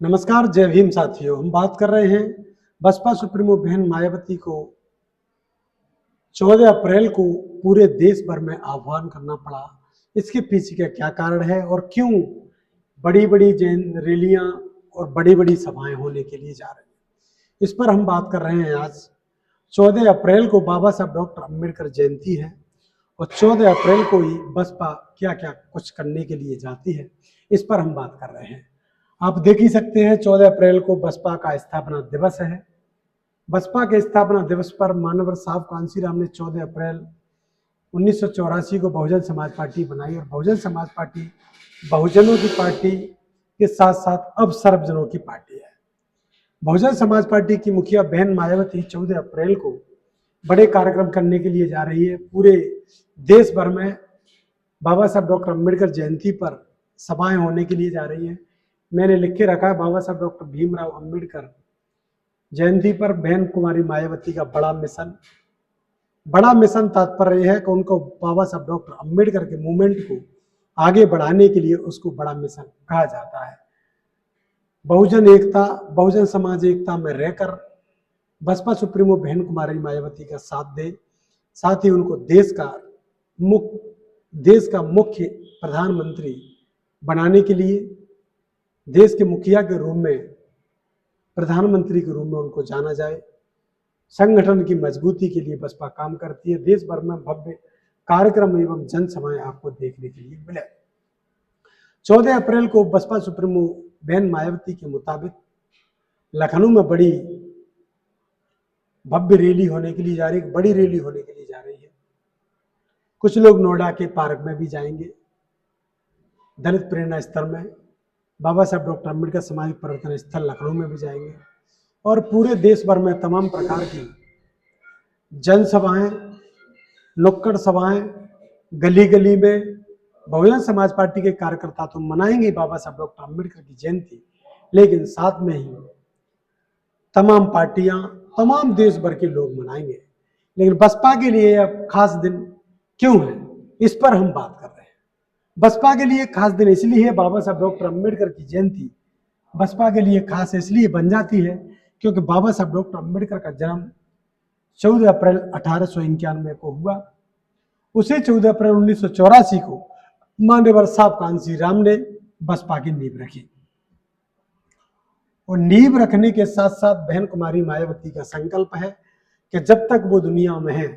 नमस्कार, जय भीम साथियों। हम बात कर रहे हैं बसपा सुप्रीमो बहन मायावती को 14 अप्रैल को पूरे देश भर में आह्वान करना पड़ा। इसके पीछे का क्या कारण है और क्यों बड़ी बड़ी जैन रैलियां और बड़ी बड़ी सभाएं होने के लिए जा रही हैं, इस पर हम बात कर रहे हैं। आज 14 अप्रैल को बाबा साहब डॉक्टर अम्बेडकर जयंती है और 14 अप्रैल को ही बसपा क्या क्या कुछ करने के लिए जाती है, इस पर हम बात कर रहे हैं। आप देख ही सकते हैं 14 अप्रैल को बसपा का स्थापना दिवस है। बसपा के स्थापना दिवस पर मानवर साहब कांसीराम ने 14 अप्रैल 1984 को बहुजन समाज पार्टी बनाई और बहुजन समाज पार्टी बहुजनों की पार्टी के साथ साथ अब सर्वजनों की पार्टी है। बहुजन समाज पार्टी की मुखिया बहन मायावती 14 अप्रैल को बड़े कार्यक्रम करने के लिए जा रही है। पूरे देश भर में बाबा साहब डॉक्टर अम्बेडकर जयंती पर सभाएं होने के लिए जा रही है। मैंने लिख के रखा है बाबा साहब डॉक्टर भीमराव अम्बेडकर जयंती पर बहन कुमारी मायावती का बड़ा मिशन। बड़ा मिशन तात्पर्य है कि उनको बाबा साहब डॉक्टर अम्बेडकर के मूवमेंट को आगे बढ़ाने के लिए उसको बड़ा मिशन कहा जाता है। बहुजन एकता, बहुजन समाज एकता में रहकर बसपा सुप्रीमो बहन कुमारी मायावती का साथ दे, साथ ही उनको देश का मुख्य प्रधानमंत्री बनाने के लिए, देश के मुखिया के रूप में, प्रधानमंत्री के रूप में उनको जाना जाए। संगठन की मजबूती के लिए बसपा काम करती है। देश भर में भव्य कार्यक्रम एवं जनसभाएं आपको देखने के लिए मिले। 14 अप्रैल को बसपा सुप्रीमो बहन मायावती के मुताबिक लखनऊ में बड़ी भव्य रैली होने के लिए जा रही है, बड़ी रैली होने के लिए जा रही है। कुछ लोग नोएडा के पार्क में भी जाएंगे, दलित प्रेरणा स्थल में, बाबा साहब डॉक्टर अम्बेडकर सामाजिक परिवर्तन स्थल लखनऊ में भी जाएंगे और पूरे देश भर में तमाम प्रकार की जनसभाएं, नुक्कड़ सभाएं, गली गली में बहुजन समाज पार्टी के कार्यकर्ता तो मनाएंगे बाबा साहब डॉक्टर अम्बेडकर की जयंती, लेकिन साथ में ही तमाम पार्टियां, तमाम देश भर के लोग मनाएंगे। लेकिन बसपा के लिए अब खास दिन क्यों है, इस पर हम बात कर रहे हैं। बसपा के लिए खास दिन इसलिए है, बाबा साहब डॉक्टर अम्बेडकर की जयंती बसपा के लिए खास इसलिए बन जाती है क्योंकि बाबा साहब डॉक्टर अम्बेडकर का जन्म 14 अप्रैल 1891 को हुआ। उसे 14 अप्रैल 1984 को मान्यवर साहब कांसीराम ने बसपा की नींव रखी और नींव रखने के साथ साथ बहन कुमारी मायावती का संकल्प है कि जब तक वो दुनिया में है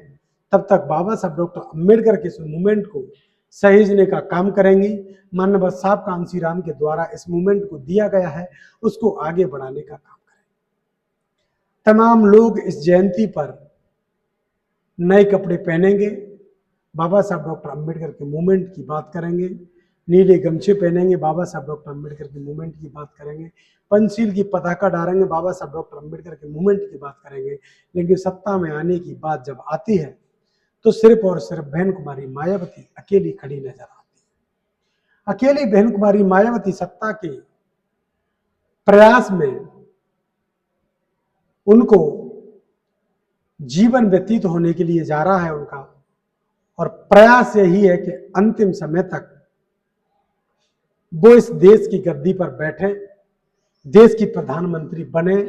तब तक बाबा साहब डॉक्टर अम्बेडकर के इस मूवमेंट को सहेजने का काम करेंगी। मानव साहब कांसीराम के द्वारा इस मूवमेंट को दिया गया है, उसको आगे बढ़ाने का काम करेंगे। तमाम लोग इस जयंती पर नए कपड़े पहनेंगे, बाबा साहब डॉक्टर अम्बेडकर के मूवमेंट की बात करेंगे, नीले गमछे पहनेंगे, बाबा साहब डॉक्टर अम्बेडकर के मूवमेंट की बात करेंगे, पंचशील की पताका डालेंगे, बाबा साहब डॉक्टर अम्बेडकर के मूवमेंट की बात करेंगे। लेकिन सत्ता में आने की बात जब आती है तो सिर्फ और सिर्फ बहन कुमारी मायावती अकेली खड़ी नजर आती है। अकेली बहन कुमारी मायावती सत्ता के प्रयास में उनको जीवन व्यतीत होने के लिए जा रहा है उनका, और प्रयास यही है कि अंतिम समय तक वो इस देश की गद्दी पर बैठे, देश की प्रधानमंत्री बने,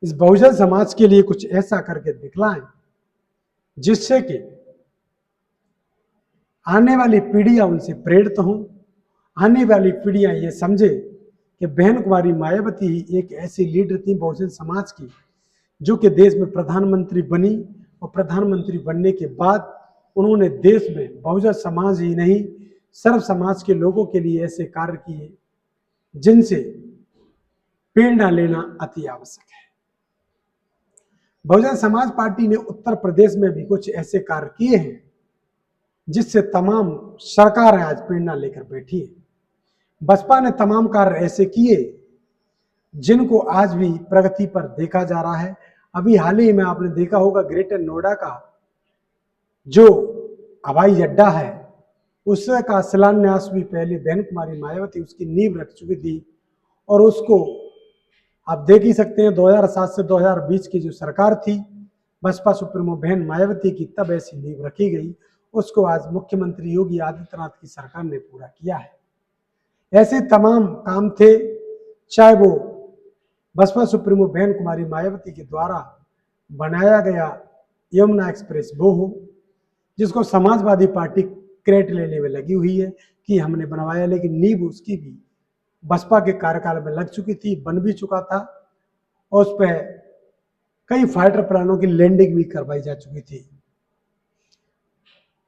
इस बहुजन समाज के लिए कुछ ऐसा करके दिखलाएं जिससे कि आने वाली पीढ़ियां उनसे प्रेरित हों, आने वाली पीढ़ियां ये समझे कि बहन कुमारी मायावती ही एक ऐसी लीडर थी बहुजन समाज की जो कि देश में प्रधानमंत्री बनी और प्रधानमंत्री बनने के बाद उन्होंने देश में बहुजन समाज ही नहीं सर्व समाज के लोगों के लिए ऐसे कार्य किए जिनसे प्रेरणा लेना अति आवश्यक है। बहुजन समाज पार्टी ने उत्तर प्रदेश में भी कुछ ऐसे कार्य किए हैं जिससे तमाम सरकारें आज प्रेरणा लेकर बैठी है। बसपा ने तमाम कार्य ऐसे किए जिनको आज भी प्रगति पर देखा जा रहा है। अभी हाल ही में आपने देखा होगा ग्रेटर नोएडा का जो हवाई अड्डा है उसका शिलान्यास भी पहले बहन कुमारी मायावती उसकी नींव रख चुकी थी और उसको आप देख ही सकते हैं 2007 से 2020 की जो सरकार थी बसपा सुप्रीमो बहन मायावती की, तब ऐसी नींव रखी गई, उसको आज मुख्यमंत्री योगी आदित्यनाथ की सरकार ने पूरा किया है। ऐसे तमाम काम थे चाहे वो बसपा सुप्रीमो बहन कुमारी मायावती के द्वारा बनाया गया यमुना एक्सप्रेस वो हो, जिसको समाजवादी पार्टी क्रेडिट लेने में लगी हुई है कि हमने बनवाया, लेकिन नींव उसकी भी बसपा के कार्यकाल में लग चुकी थी, बन भी चुका था और उस पर कई फाइटर प्लानों की लैंडिंग भी करवाई जा चुकी थी।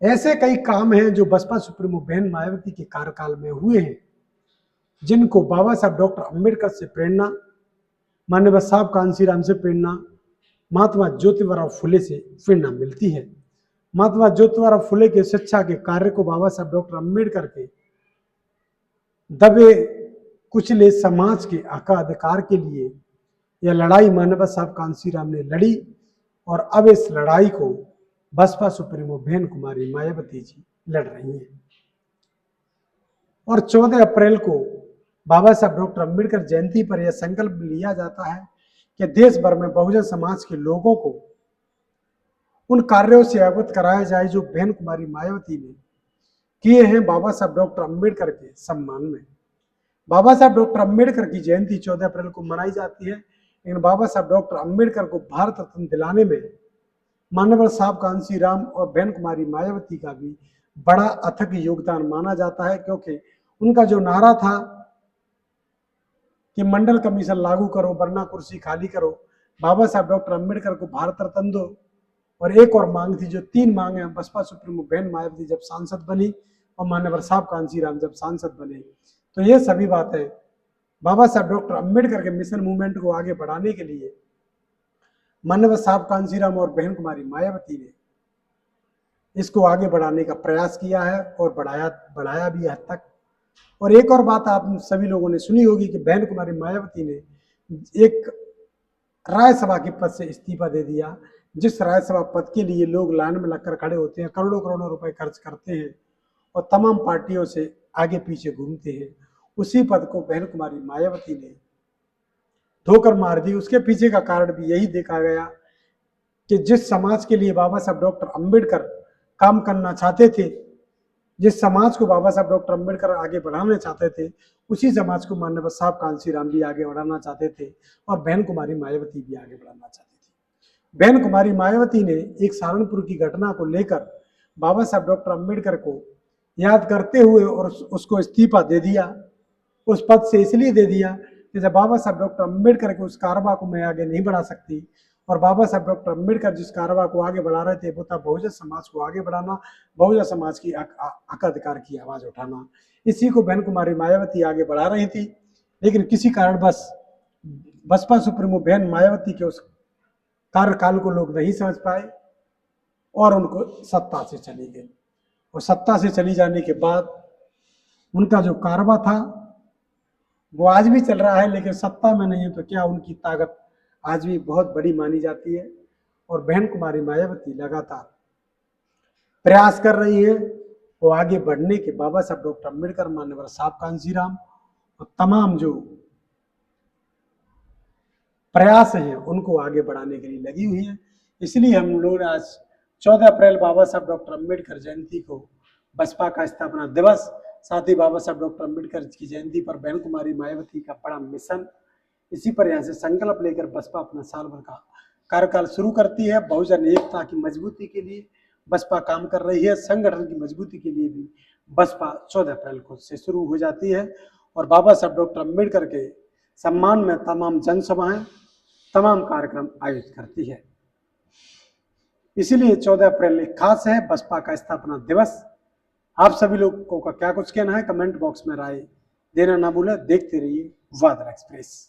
ऐसे कई काम हैं जो बसपा सुप्रीमो बहन मायावती के कार्यकाल में हुए हैं, जिनको बाबा साहब डॉक्टर अंबेडकर से प्रेरणा, माननीय साहब कांशीराम से प्रेरणा, महात्मा ज्योतिबा फुले से प्रेरणा मिलती है। महात्मा ज्योतिबा फुले के शिक्षा के कार्य को बाबा साहब डॉक्टर अंबेडकर के दबे कुचले समाज के हक अधिकार के लिए यह लड़ाई माननीय साहब कांशीराम ने लड़ी और अब इस लड़ाई को बसपा सुप्रीमो बहन कुमारी मायावती जी लड़ रही हैं। और 14 अप्रैल को बाबा साहब डॉक्टर अंबेडकर जयंती पर यह संकल्प लिया जाता है कि देश भर में बहुजन समाज के लोगों को उन कार्यों से अवगत कराया जाए जो बहन कुमारी मायावती ने किए हैं बाबा साहब डॉक्टर अंबेडकर के सम्मान में। बाबा साहब डॉक्टर अंबेडकर की जयंती 14 अप्रैल को मनाई जाती है, लेकिन बाबा साहब डॉक्टर अंबेडकर को भारत रत्न दिलाने में माननीय साहब कांशीराम और बहन कुमारी मायावती का भी बड़ा अथक योगदान माना जाता है, क्योंकि उनका जो नारा था कि मंडल कमीशन लागू करो वरना कुर्सी खाली करो, बाबा साहब डॉक्टर अंबेडकर को भारत रत्न दो, और एक और मांग थी, जो 3 मांगे बसपा सुप्रीमो बहन मायावती जब सांसद बनी और माननीय साहब कांशीराम जब सांसद बने, तो ये सभी बातें बाबा साहब डॉक्टर अंबेडकर के मिशन मूवमेंट को आगे बढ़ाने के लिए माननीय साहब कांशीराम और बहन कुमारी मायावती ने इसको आगे बढ़ाने का प्रयास किया है और बढ़ाया भी हद तक। और एक और बात आप सभी लोगों ने सुनी होगी कि बहन कुमारी मायावती ने एक राज्यसभा के पद से इस्तीफा दे दिया, जिस राज्यसभा पद के लिए लोग लाइन में लगकर खड़े होते हैं, करोड़ों करोड़ों रुपए खर्च करते हैं और तमाम पार्टियों से आगे पीछे घूमते हैं, उसी पद को बहन कुमारी मायावती ने धोकर मार दी। उसके पीछे का कारण भी यही देखा गया कि जिस समाज के लिए बाबा साहब डॉक्टर अंबेडकर काम करना चाहते थे, जिस समाज को बाबा साहब डॉक्टर अंबेडकर आगे बढ़ाना चाहते थे, उसी समाज को माननीय साहब कांशीराम भी आगे बढ़ाना चाहते थे और बहन कुमारी मायावती भी आगे बढ़ाना चाहती थी। बहन कुमारी मायावती ने एक सहारनपुर की घटना को लेकर बाबा साहब डॉक्टर अंबेडकर को याद करते हुए और उसको इस्तीफा दे दिया, उस पद से इसलिए दे दिया कि जब बाबा साहब डॉक्टर अंबेडकर के उस कारवा को मैं आगे नहीं बढ़ा सकती, और बाबा साहब डॉक्टर अंबेडकर जिस कारवा को आगे बढ़ा रहे थे वो था बहुजन समाज को आगे बढ़ाना, बहुजन समाज की हक अधिकार की आवाज उठाना। इसी को बहन कुमारी मायावती आगे बढ़ा रही थी, लेकिन किसी कारण बस बसपा सुप्रीमो बहन मायावती के उस कार्यकाल को लोग नहीं समझ पाए और उनको सत्ता से चली गई। और सत्ता से चली जाने के बाद उनका जो कारवा था वो आज भी चल रहा है, लेकिन सत्ता में नहीं है तो क्या उनकी ताकत आज भी बहुत बड़ी मानी जाती है। और बहन कुमारी मायावती लगातार प्रयास कर रही है वो आगे बढ़ने के, बाबा साहब डॉक्टर अंबेडकर, माननीय साहब कांशीराम और तमाम जो प्रयास हैं उनको आगे बढ़ाने के लिए लगी हुई है। इसलिए हम लोग आज 14 अप्रैल बाबा साहब डॉक्टर अंबेडकर जयंती को बसपा का स्थापना दिवस, साथ ही बाबा साहब डॉक्टर अंबेडकर की जयंती पर बहन कुमारी मायावती का बड़ा मिशन, इसी पर यहाँ से संकल्प लेकर बसपा अपना साल भर का कार्यकाल शुरू करती है। बहुजन एकता की मजबूती के लिए बसपा काम कर रही है, संगठन की मजबूती के लिए भी बसपा 14 अप्रैल को से शुरू हो जाती है और बाबा साहब डॉक्टर अंबेडकर के सम्मान में तमाम जनसभाएं, तमाम कार्यक्रम आयोजित करती है। इसीलिए 14 अप्रैल एक खास है, बसपा का स्थापना दिवस। आप सभी लोगों का क्या कुछ कहना है कमेंट बॉक्स में राय देना ना भूलें। देखते रहिए वादरा एक्सप्रेस।